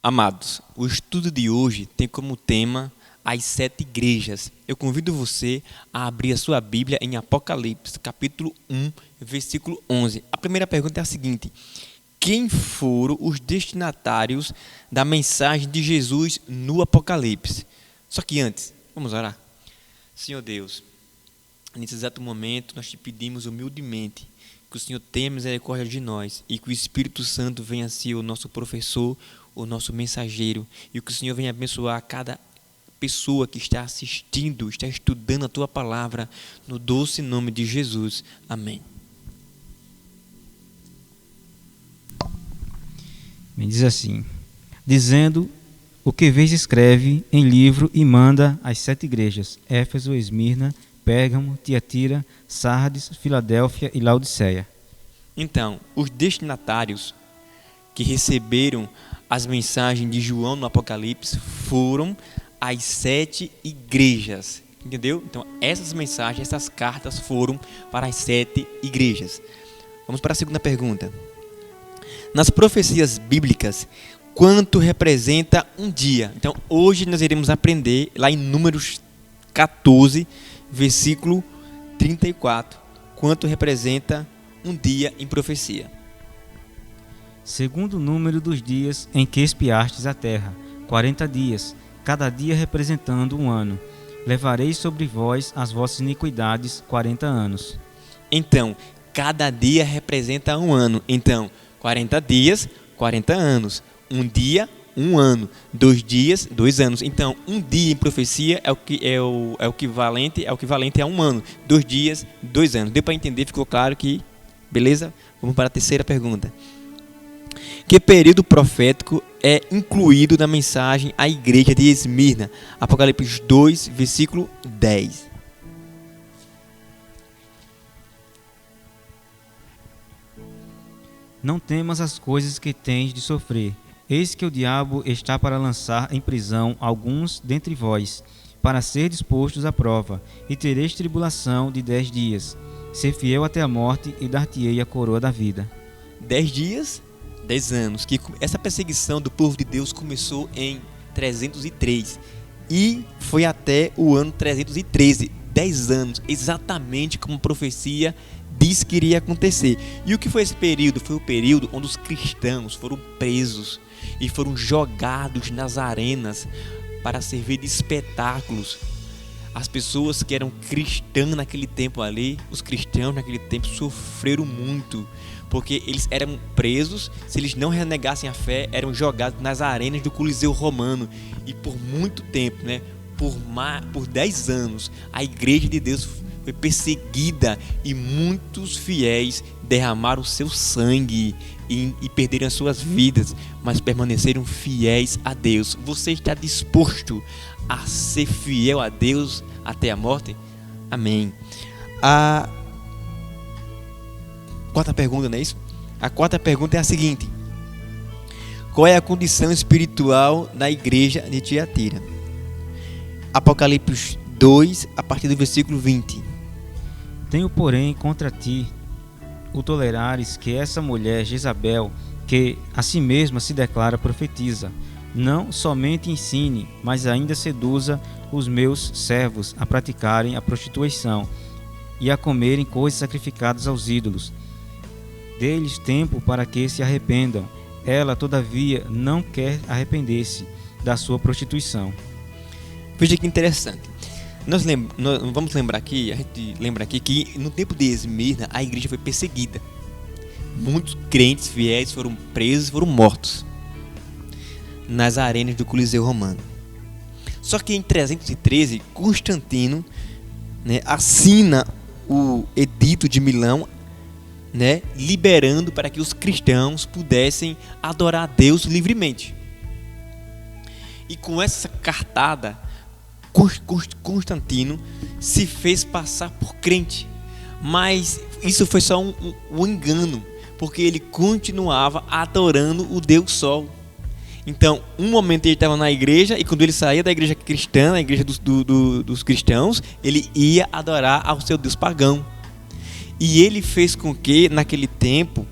Amados, o estudo de hoje tem como tema as 7 igrejas. Eu convido você a abrir a sua Bíblia em Apocalipse, capítulo 1, versículo 11. A primeira pergunta é a seguinte: quem foram os destinatários da mensagem de Jesus no Apocalipse? Só que antes, vamos orar. Senhor Deus, nesse exato momento nós te pedimos humildemente que o Senhor tenha misericórdia de nós e que o Espírito Santo venha ser o nosso professor, o nosso mensageiro, e que o Senhor venha abençoar cada pessoa que está assistindo, está estudando a Tua Palavra, no doce nome de Jesus. Amém. Me diz assim: dizendo o que vês, escreve em livro e manda às 7 igrejas: Éfeso, Esmirna, Pérgamo, Tiatira, Sardes, Filadélfia e Laodiceia. Então, os destinatários que receberam as mensagens de João no Apocalipse foram as 7 igrejas, entendeu? Então, essas mensagens, essas cartas foram para as 7 igrejas. Vamos para a segunda pergunta. Nas profecias bíblicas, quanto representa um dia? Então, hoje nós iremos aprender lá em Números 14, versículo 34, quanto representa um dia em profecia. Segundo o número dos dias em que espiastes a terra, 40 dias, cada dia representando um ano. Levarei sobre vós as vossas iniquidades 40 anos. Então, cada dia representa um ano. Então, 40 dias, 40 anos. Um dia, um ano. 2 dias, 2 anos. Então, um dia em profecia é o equivalente a um ano. 2 dias, 2 anos. Deu para entender? Ficou claro que... Beleza? Vamos para a terceira pergunta. Que período profético é incluído na mensagem à igreja de Esmirna? Apocalipse 2, versículo 10. Não temas as coisas que tens de sofrer. Eis que o diabo está para lançar em prisão alguns dentre vós, para ser dispostos à prova, e tereis tribulação de 10 dias. Ser fiel até a morte, e dar-te-ei a coroa da vida. 10 dias, 10 anos. Que essa perseguição do povo de Deus começou em 303 e foi até o ano 313. 10 anos, exatamente como a profecia diz que iria acontecer. E o que foi esse período? Foi o período onde os cristãos foram presos e foram jogados nas arenas para servir de espetáculos. As pessoas que eram cristãs naquele tempo ali, os cristãos naquele tempo sofreram muito, porque eles eram presos, se eles não renegassem a fé, eram jogados nas arenas do Coliseu Romano. E por muito tempo, por 10 anos, a igreja de Deus foi perseguida e muitos fiéis derramaram seu sangue e perderam as suas vidas, mas permaneceram fiéis a Deus. Você está disposto a ser fiel a Deus até a morte? Amém. A quarta pergunta, não é isso? A quarta pergunta é a seguinte: qual é a condição espiritual da igreja de Tiatira? Apocalipse 2, a partir do versículo 20. Tenho, porém, contra ti o tolerares que essa mulher Jezabel, que a si mesma se declara profetiza, não somente ensine, mas ainda seduza os meus servos a praticarem a prostituição e a comerem coisas sacrificadas aos ídolos. Dê-lhes tempo para que se arrependam. Ela, todavia, não quer arrepender-se da sua prostituição. Veja que interessante. Nós vamos lembrar aqui, a gente lembra aqui que no tempo de Esmirna a igreja foi perseguida. Muitos crentes fiéis foram presos, foram mortos nas arenas do Coliseu Romano. Só que em 313, Constantino, assina o Edito de Milão, liberando para que os cristãos pudessem adorar a Deus livremente. E com essa cartada, Constantino se fez passar por crente, mas isso foi só um engano, porque ele continuava adorando o Deus Sol. Então, um momento ele estava na igreja, e quando ele saía da igreja cristã, na igreja dos cristãos, ele ia adorar ao seu Deus pagão. E ele fez com que, naquele tempo,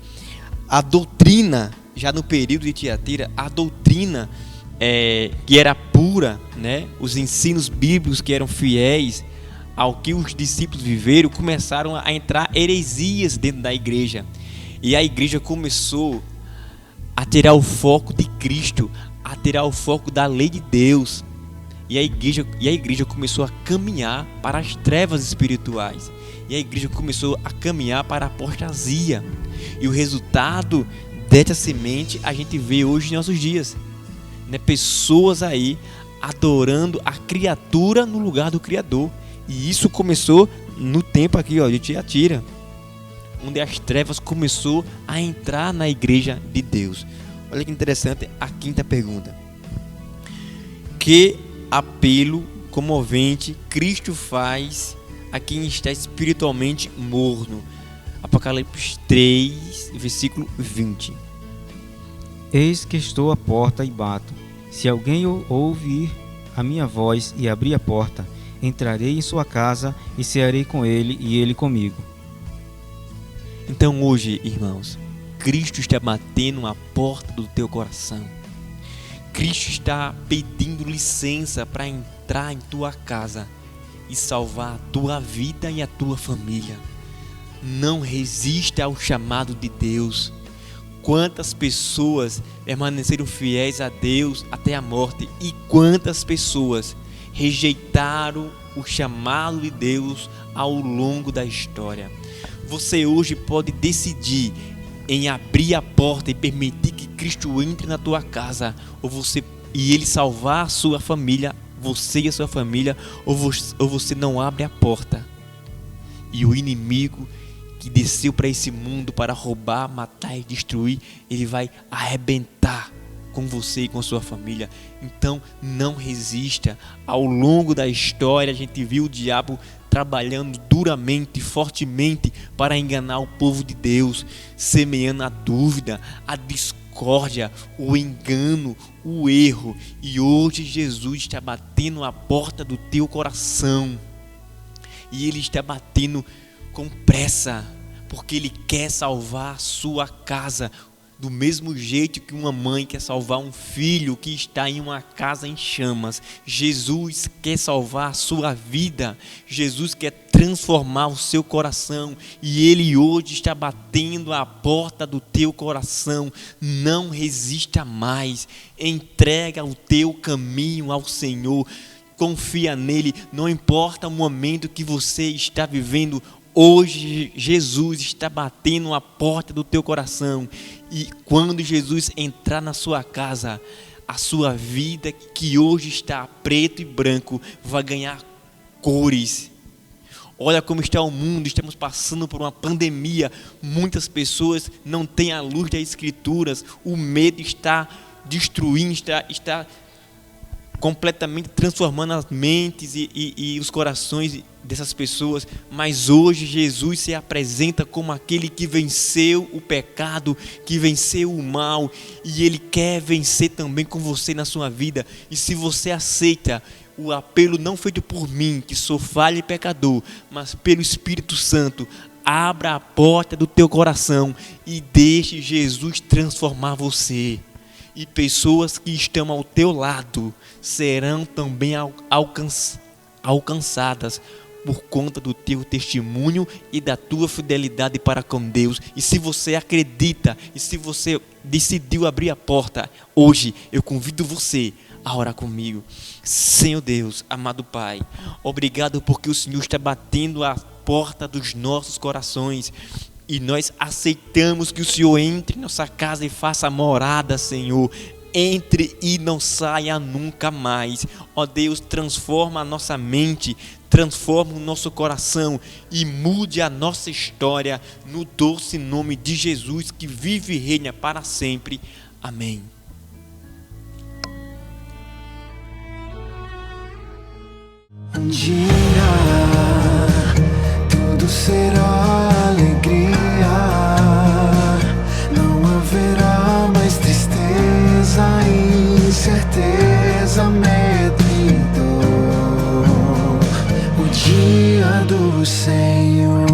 a doutrina, já no período de Tiatira, a doutrina doutrina que era pura, né? Os ensinos bíblicos que eram fiéis ao que os discípulos viveram, começaram a entrar heresias dentro da igreja. E a igreja começou a tirar o foco de Cristo, a tirar o foco da lei de Deus. E a igreja começou a caminhar para as trevas espirituais. E a igreja começou a caminhar para a apostasia. E o resultado dessa semente a gente vê hoje em nossos dias, né? Pessoas aí adorando a criatura no lugar do Criador. E isso começou no tempo aqui, ó, de Tiatira, onde as trevas começou a entrar na igreja de Deus. Olha que interessante a quinta pergunta. Que apelo comovente Cristo faz a quem está espiritualmente morno? Apocalipse 3, versículo 20. Eis que estou à porta e bato. Se alguém ouvir a minha voz e abrir a porta, entrarei em sua casa e cearei com ele e ele comigo. Então hoje, irmãos, Cristo está batendo a porta do teu coração. Cristo está pedindo licença para entrar em tua casa e salvar a tua vida e a tua família. Não resista ao chamado de Deus. Quantas pessoas permaneceram fiéis a Deus até a morte e quantas pessoas rejeitaram o chamado de Deus ao longo da história. Você hoje pode decidir em abrir a porta e permitir que Cristo entre na tua casa, e Ele salvar a sua família, você e a sua família, ou você não abre a porta e o inimigo que desceu para esse mundo para roubar, matar e destruir, ele vai arrebentar com você e com a sua família. Então não resista. Ao longo da história a gente viu o diabo trabalhando duramente, fortemente para enganar o povo de Deus, semeando a dúvida, a discórdia, o engano, o erro. E hoje Jesus está batendo a porta do teu coração, e Ele está batendo com pressa, porque Ele quer salvar a sua casa, do mesmo jeito que uma mãe quer salvar um filho que está em uma casa em chamas. Jesus quer salvar a sua vida, Jesus quer transformar o seu coração, e Ele hoje está batendo a porta do teu coração. Não resista mais, entrega o teu caminho ao Senhor, confia nele, não importa o momento que você está vivendo. Hoje Jesus está batendo a porta do teu coração, e quando Jesus entrar na sua casa, a sua vida que hoje está preto e branco vai ganhar cores. Olha como está o mundo, estamos passando por uma pandemia, muitas pessoas não têm a luz das Escrituras, o medo está destruindo, está completamente transformando as mentes e os corações dessas pessoas. Mas hoje Jesus se apresenta como aquele que venceu o pecado, que venceu o mal, e Ele quer vencer também com você na sua vida. E se você aceita o apelo não feito por mim, que sou falho e pecador, mas pelo Espírito Santo, abra a porta do teu coração e deixe Jesus transformar você. E pessoas que estão ao teu lado serão também alcançadas por conta do teu testemunho e da tua fidelidade para com Deus. E se você acredita, e se você decidiu abrir a porta, hoje eu convido você a orar comigo. Senhor Deus, amado Pai, obrigado porque o Senhor está batendo a porta dos nossos corações. E nós aceitamos que o Senhor entre em nossa casa e faça morada, Senhor. Entre e não saia nunca mais. Ó Deus, transforma a nossa mente, transforma o nosso coração e mude a nossa história no doce nome de Jesus, que vive e reina para sempre. Amém. Um dia tudo será alegria, não haverá mais tristeza, incerteza, medo e dor. O dia do Senhor.